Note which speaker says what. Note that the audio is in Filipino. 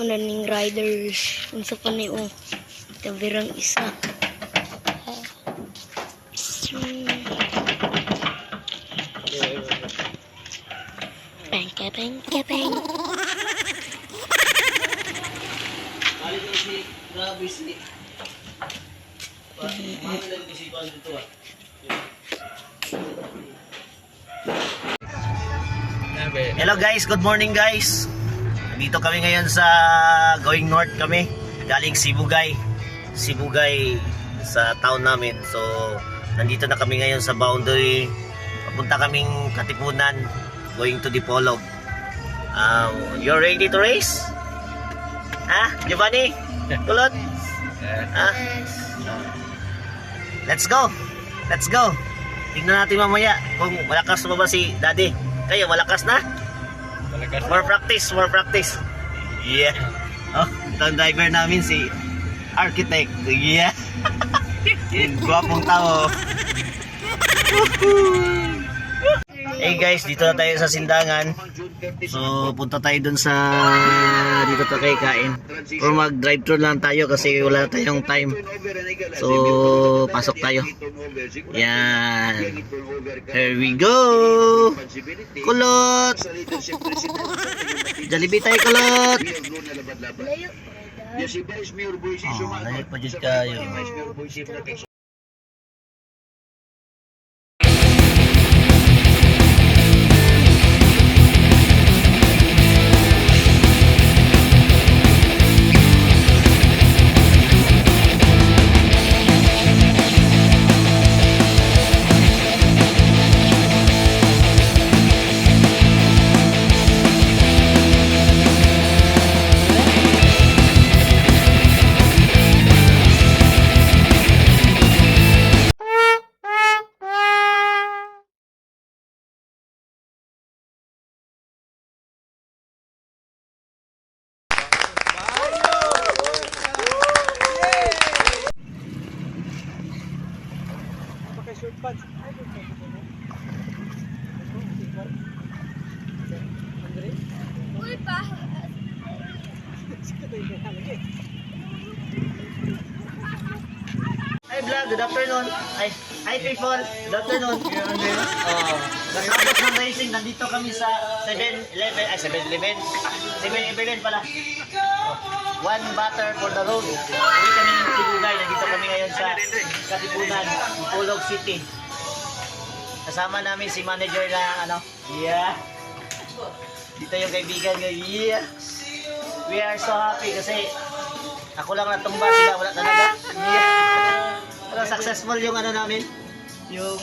Speaker 1: Mananing riders. Unsa pa ni o. Tabirang isa. Bang, bang, bang.
Speaker 2: Balik ko si grabe si. Mahal ko si Juan dito ah. Hello guys, good morning guys. Dito kami ngayon sa going north kami. Galing Sibugay sa town namin. So, nandito na kami ngayon sa boundary. Papunta kaming Katipunan, going to Dipolog. You're ready to race? Ha? Giovanni? Kulot? Ha? Let's go! Let's go! Tignan natin mamaya kung malakas na ba si Daddy. Kayo, malakas na? More practice. Yeah. Oh, ito ang driver namin si Architect. Yeah. Gwapong tao. Hey guys, dito na tayo sa Sindangan. So, punta tayo dun sa dito tayo kain. Or mag-drive thru lang tayo kasi wala tayong time. So, pasok tayo. Yan. Here we go. Kulot. Jollibee tayo, kulot. Oh, layo pa dyan kayo. Hi vlog, good afternoon. Hi people, good afternoon. Kasabot ng racing, nandito kami sa 7-Eleven, 7-Eleven pala. One batter for the road. Uwi kami ng Sibugay, nandito kami ngayon sa Katipunan, Dipolog City. Kasama namin si manager na yeah. Dito yung kaibigan ko, yeah. We are so happy kasi ako lang natumba, sila wala talaga. Yeah. Pero successful yung namin. Yung